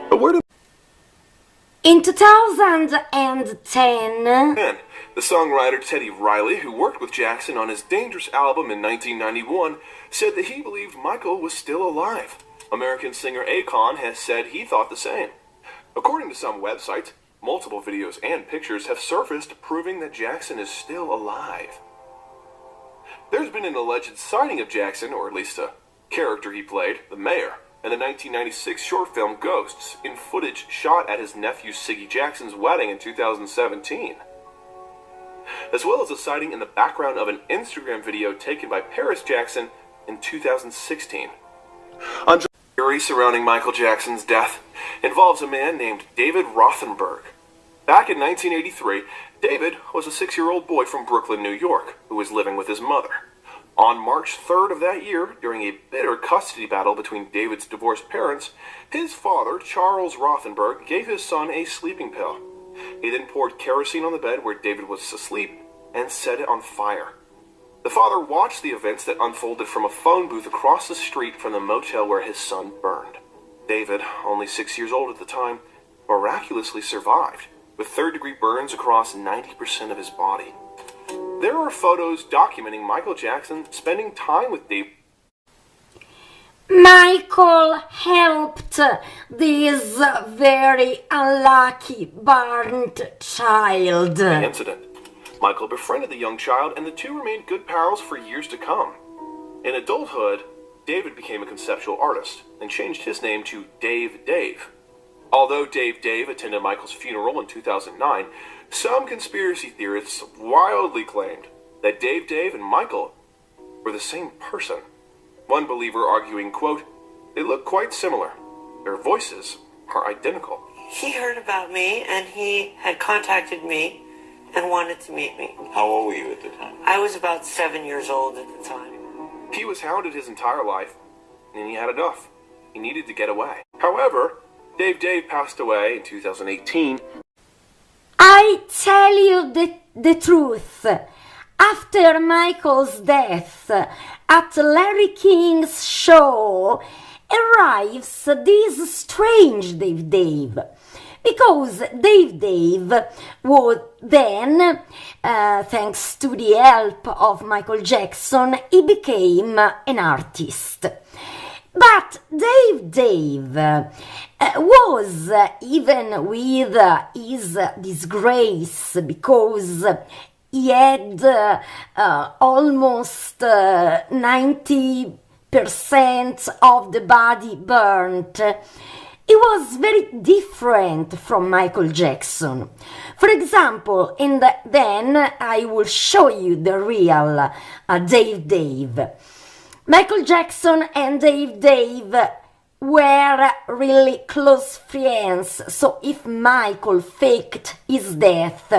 But where did In 2010, the songwriter Teddy Riley, who worked with Jackson on his Dangerous album in 1991, said that he believed Michael was still alive. American singer Akon has said he thought the same. According to some websites, multiple videos and pictures have surfaced proving that Jackson is still alive. There's been an alleged sighting of Jackson, or at least a character he played, the mayor, in the 1996 short film Ghosts, in footage shot at his nephew Siggy Jackson's wedding in 2017. As well as a sighting in the background of an Instagram video taken by Paris Jackson in 2016. A theory surrounding Michael Jackson's death involves a man named David Rothenberg. Back in 1983, David was a 6-year-old boy from Brooklyn, New York, who was living with his mother. On March 3rd of that year, during a bitter custody battle between David's divorced parents, his father, Charles Rothenberg, gave his son a sleeping pill. He then poured kerosene on the bed where David was asleep and set it on fire. The father watched the events that unfolded from a phone booth across the street from the motel where his son burned. David, only 6 years old at the time, miraculously survived, with third-degree burns across 90% of his body. There are photos documenting Michael Jackson spending time with David. Michael helped this very unlucky burned child. The incident. Michael befriended the young child, and the two remained good pals for years to come. In adulthood, David became a conceptual artist and changed his name to Dave Dave. Although Dave Dave attended Michael's funeral in 2009, some conspiracy theorists wildly claimed that Dave Dave and Michael were the same person. One believer arguing, quote, "They look quite similar. Their voices are identical." He heard about me and he had contacted me and wanted to meet me. How old were you at the time? I was about 7 years old at the time. He was hounded his entire life, and he had enough. He needed to get away. However, Dave Dave passed away in 2018. I tell you the truth. After Michael's death, at Larry King's show, arrives this strange Dave Dave. Because Dave Dave was then, thanks to the help of Michael Jackson, he became an artist. But Dave Dave was, even with his disgrace, because he had almost 90% of the body burnt, he was very different from Michael Jackson. For example, and then I will show you the real Dave Dave. Michael Jackson and Dave Dave were really close friends, so if Michael faked his death,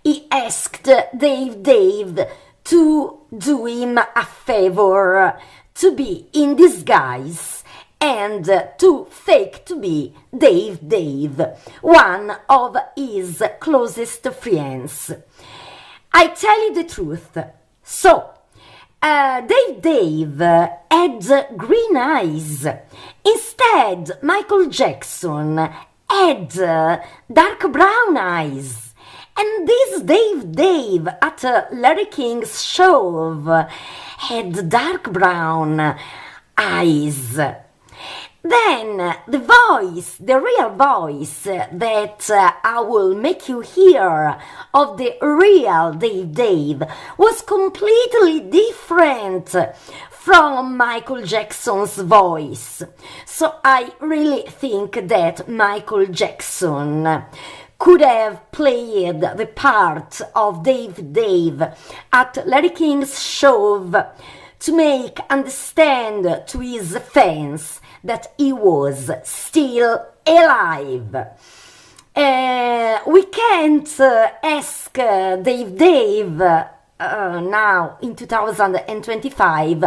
he asked Dave Dave to do him a favor, to be in disguise and to fake to be Dave Dave, one of his closest friends. I tell you the truth. So, Dave Dave had green eyes. Instead, Michael Jackson had dark brown eyes. And this Dave Dave at Larry King's show had dark brown eyes. Then the voice, the real voice that I will make you hear of the real Dave Dave was completely different from Michael Jackson's voice. So I really think that Michael Jackson could have played the part of Dave Dave at Larry King's show to make understand to his fans that he was still alive. We can't ask Dave now in 2025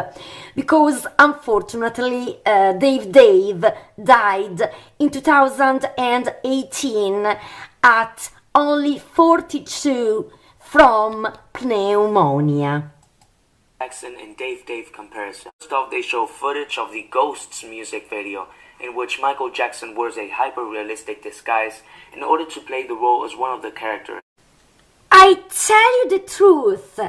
because unfortunately Dave died in 2018 at only 42 from pneumonia. Jackson and Dave comparison. First off, they show footage of the Ghosts music video in which Michael Jackson wears a hyper-realistic disguise in order to play the role as one of the characters. I tell you the truth,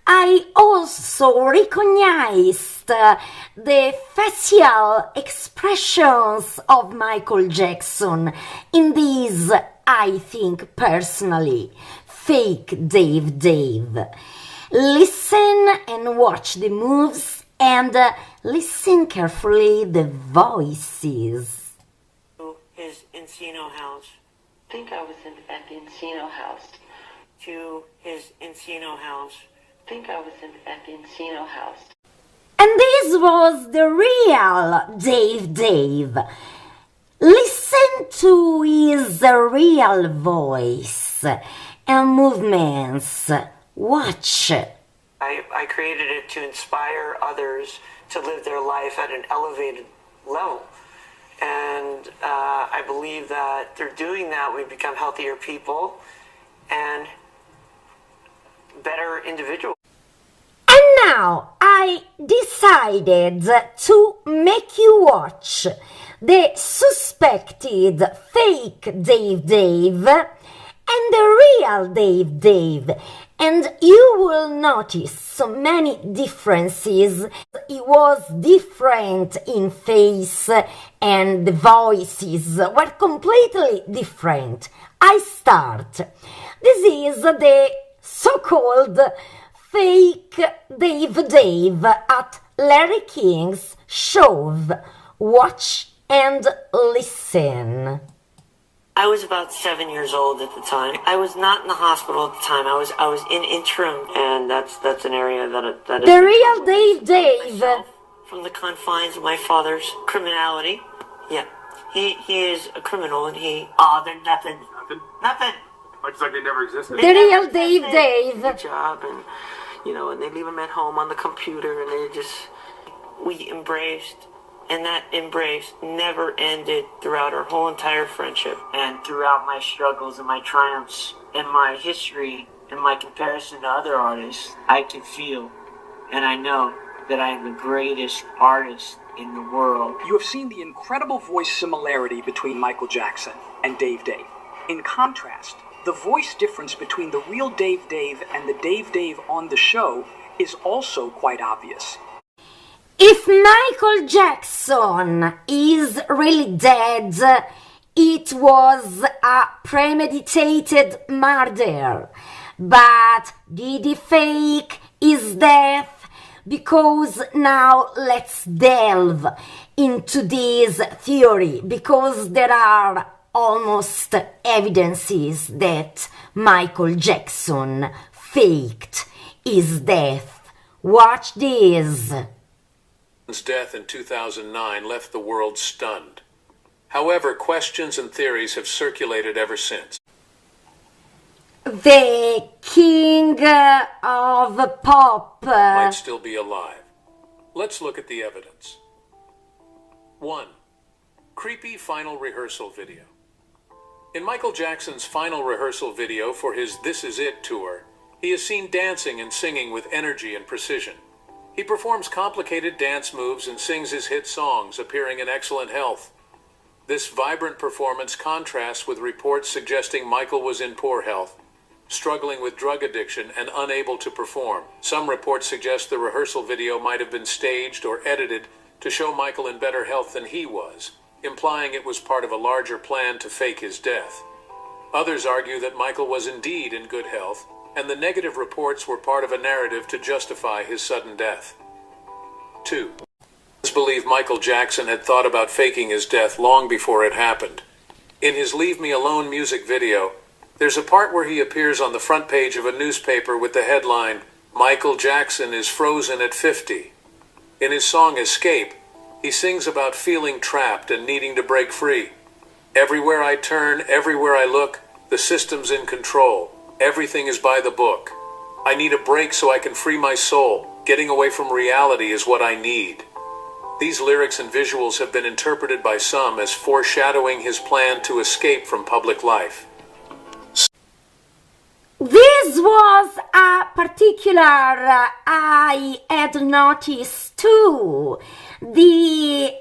I also recognized the facial expressions of Michael Jackson in these, I think personally, fake Dave. Listen and watch the moves and listen carefully the voices. His Encino house. I think I was at the Encino house. To his Encino house. I think I was at the Encino house. And this was the real Dave. Listen to his real voice and movements. Watch. I created it to inspire others to live their life at an elevated level. And I believe that through doing that, we become healthier people and better individuals. And now I decided to make you watch the suspected fake Dave and the real Dave. And you will notice so many differences. He was different in face and the voices were completely different. I start. This is the so-called fake Dave at Larry King's show. Watch and listen. I was about 7 years old at the time. I was not in the hospital at the time. I was in interim, and that's an area that the real Dave from the confines of my father's criminality. Yeah, he is a criminal, and they're nothing. It's like they never existed. The real Dave. Good job, and and they leave him at home on the computer, and we embraced. And that embrace never ended throughout our whole entire friendship. And throughout my struggles and my triumphs and my history and my comparison to other artists, I can feel and I know that I am the greatest artist in the world. You have seen the incredible voice similarity between Michael Jackson and Dave. In contrast, the voice difference between the real Dave and the Dave on the show is also quite obvious. If Michael Jackson is really dead, it was a premeditated murder. But did he fake his death? Because now let's delve into this theory, because there are almost evidences that Michael Jackson faked his death. Watch this. His death in 2009 left the world stunned. However, questions and theories have circulated ever since. The king of pop might still be alive. Let's look at the evidence. 1. Creepy final rehearsal video. In Michael Jackson's final rehearsal video for his This Is It tour, he is seen dancing and singing with energy and precision. He performs complicated dance moves and sings his hit songs, appearing in excellent health. This vibrant performance contrasts with reports suggesting Michael was in poor health, struggling with drug addiction and unable to perform. Some reports suggest the rehearsal video might have been staged or edited to show Michael in better health than he was, implying it was part of a larger plan to fake his death. Others argue that Michael was indeed in good health, and the negative reports were part of a narrative to justify his sudden death. 2. Others believe Michael Jackson had thought about faking his death long before it happened. In his Leave Me Alone music video, there's a part where he appears on the front page of a newspaper with the headline, "Michael Jackson is frozen at 50." In his song Escape, he sings about feeling trapped and needing to break free. Everywhere I turn, everywhere I look, the system's in control. Everything is by the book. I need a break so I can free my soul. Getting away from reality is what I need. These lyrics and visuals have been interpreted by some as foreshadowing his plan to escape from public life. This was a particular I had noticed too. The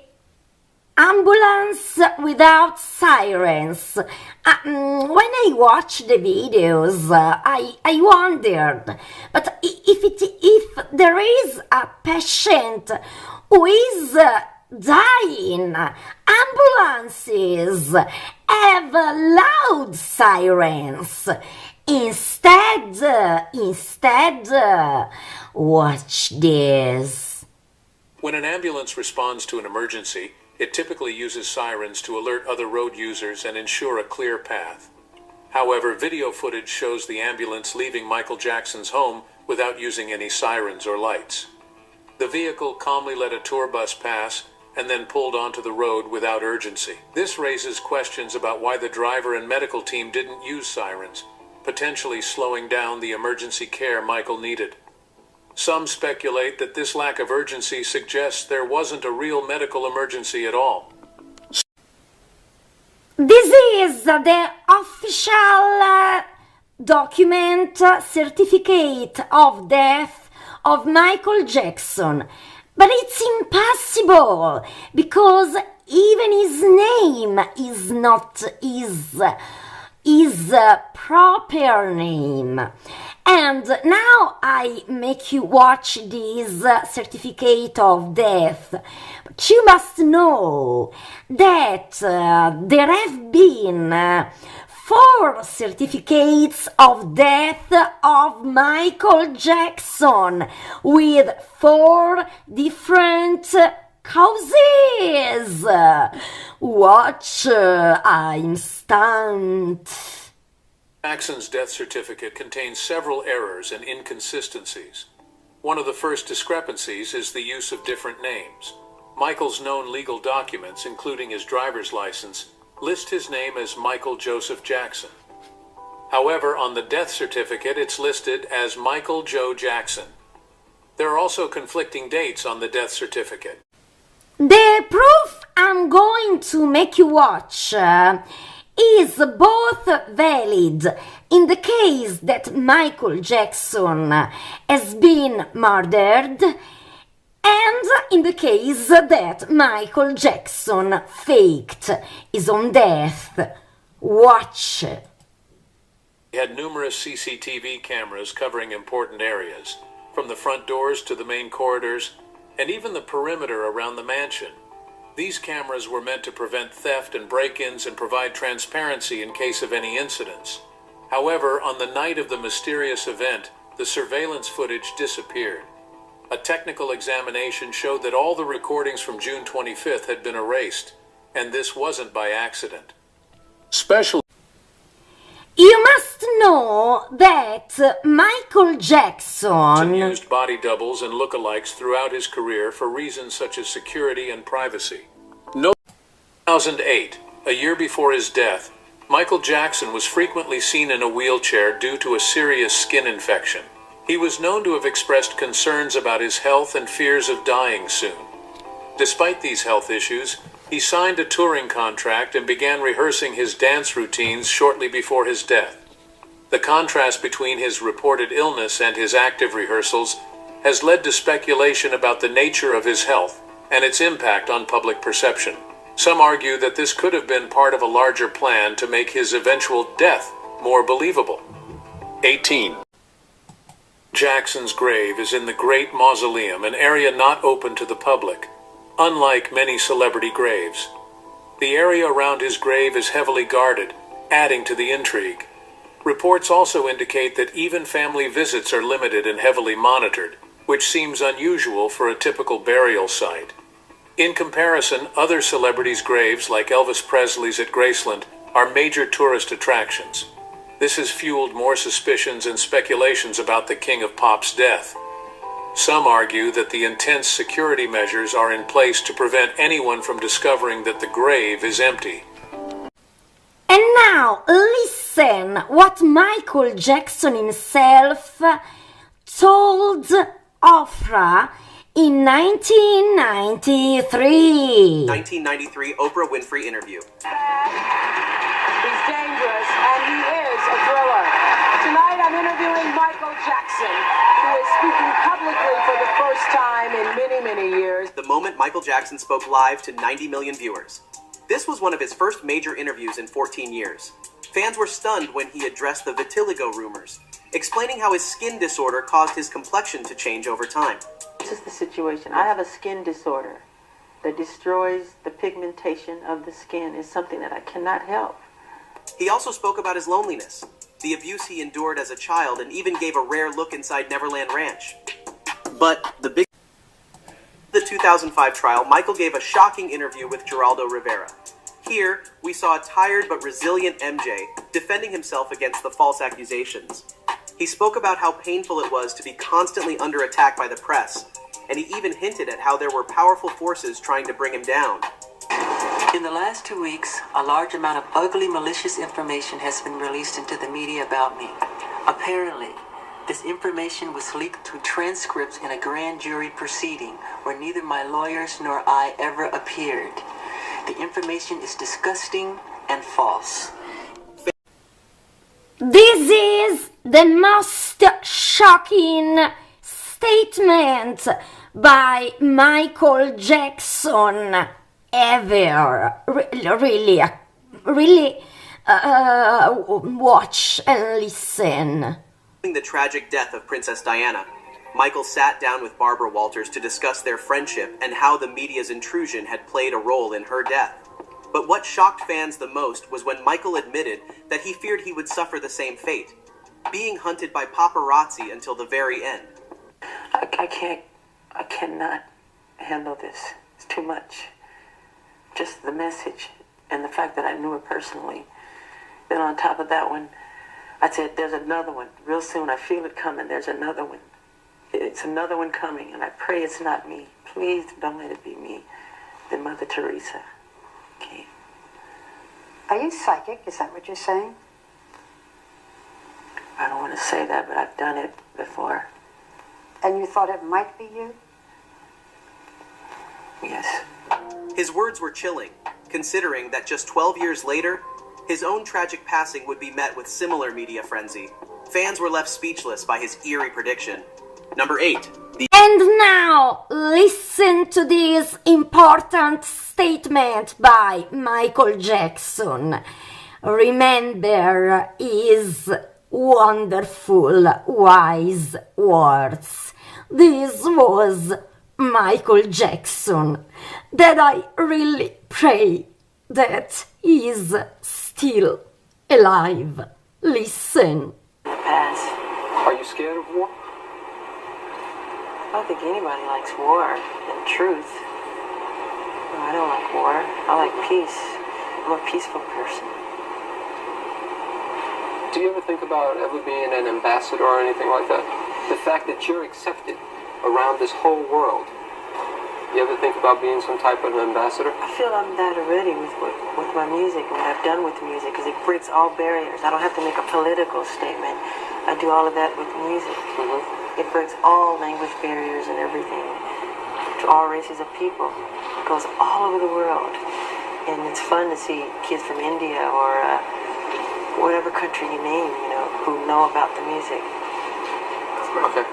ambulance without sirens. When I watched the videos, I wondered, but if there is a patient who is dying, ambulances have loud sirens. Instead, watch this. When an ambulance responds to an emergency, it typically uses sirens to alert other road users and ensure a clear path. However, video footage shows the ambulance leaving Michael Jackson's home without using any sirens or lights. The vehicle calmly let a tour bus pass and then pulled onto the road without urgency. This raises questions about why the driver and medical team didn't use sirens, potentially slowing down the emergency care Michael needed. Some speculate that this lack of urgency suggests there wasn't a real medical emergency at all. This is the official document certificate of death of Michael Jackson. But it's impossible because even his name is not his proper name. And now I make you watch this certificate of death. But you must know that there have been 4 certificates of death of Michael Jackson with 4 different causes. Watch, I'm stunned. Jackson's death certificate contains several errors and inconsistencies. One of the first discrepancies is the use of different names. Michael's known legal documents, including his driver's license, list his name as Michael Joseph Jackson. However, on the death certificate, it's listed as Michael Joe Jackson. There are also conflicting dates on the death certificate. The proof I'm going to make you watch is both valid in the case that Michael Jackson has been murdered and in the case that Michael Jackson faked his own death. Watch. He had numerous CCTV cameras covering important areas, from the front doors to the main corridors, and even the perimeter around the mansion. These cameras were meant to prevent theft and break-ins and provide transparency in case of any incidents. However, on the night of the mysterious event, the surveillance footage disappeared. A technical examination showed that all the recordings from June 25th had been erased, and this wasn't by accident. You must know that Michael Jackson used body doubles and lookalikes throughout his career for reasons such as security and privacy. In 2008, a year before his death, Michael Jackson was frequently seen in a wheelchair due to a serious skin infection. He was known to have expressed concerns about his health and fears of dying soon. Despite these health issues, he signed a touring contract and began rehearsing his dance routines shortly before his death. The contrast between his reported illness and his active rehearsals has led to speculation about the nature of his health and its impact on public perception. Some argue that this could have been part of a larger plan to make his eventual death more believable. 18. Jackson's grave is in the Great Mausoleum, an area not open to the public. Unlike many celebrity graves, the area around his grave is heavily guarded, adding to the intrigue. Reports also indicate that even family visits are limited and heavily monitored, which seems unusual for a typical burial site. In comparison, other celebrities' graves, like Elvis Presley's at Graceland, are major tourist attractions. This has fueled more suspicions and speculations about the King of Pop's death. Some argue that the intense security measures are in place to prevent anyone from discovering that the grave is empty. And now listen what Michael Jackson himself told Oprah in 1993. 1993 Oprah Winfrey interview. He's dangerous, and he is a thriller. Tonight I'm interviewing Michael Jackson, who is speaking publicly for the first time in many, many years. The moment Michael Jackson spoke live to 90 million viewers. This was one of his first major interviews in 14 years. Fans were stunned when he addressed the vitiligo rumors, explaining how his skin disorder caused his complexion to change over time. This is the situation. I have a skin disorder that destroys the pigmentation of the skin. It's something that I cannot help. He also spoke about his loneliness, the abuse he endured as a child, and even gave a rare look inside Neverland Ranch. But the 2005 trial, Michael gave a shocking interview with Geraldo Rivera. Here, we saw a tired but resilient MJ defending himself against the false accusations. He spoke about how painful it was to be constantly under attack by the press, and he even hinted at how there were powerful forces trying to bring him down. In the last 2 weeks, a large amount of ugly, malicious information has been released into the media about me. Apparently, this information was leaked through transcripts in a grand jury proceeding where neither my lawyers nor I ever appeared. The information is disgusting and false. This is the most shocking statement by Michael Jackson ever. Really watch and listen. The tragic death of Princess Diana, Michael sat down with Barbara Walters to discuss their friendship and how the media's intrusion had played a role in her death. But what shocked fans the most was when Michael admitted that he feared he would suffer the same fate, being hunted by paparazzi until the very end. I cannot handle this. It's too much. Just the message and the fact that I knew her personally. Then on top of that one, I said, there's another one. Real soon, I feel it coming. There's another one. It's another one coming, and I pray it's not me. Please don't let it be me. Then Mother Teresa. Okay. Are you psychic? Is that what you're saying? I don't want to say that, but I've done it before. And you thought it might be you? Yes. His words were chilling, considering that just 12 years later, his own tragic passing would be met with similar media frenzy. Fans were left speechless by his eerie prediction. Number 8. And now, listen to this important statement by Michael Jackson. Remember his wonderful, wise words. This was Michael Jackson, that I really pray that he is still alive. Listen. Are you scared of war? I don't think anybody likes war, in truth. No, I don't like war. I like peace. I'm a peaceful person. Do you ever think about ever being an ambassador or anything like that? The fact that you're accepted around this whole world. You ever think about being some type of ambassador? I feel I'm that already with my music and what I've done with music, because it breaks all barriers. I don't have to make a political statement. I do all of that with music. It breaks all language barriers and everything to all races of people. It goes all over the world. And it's fun to see kids from India or whatever country you name, who know about the music. Okay.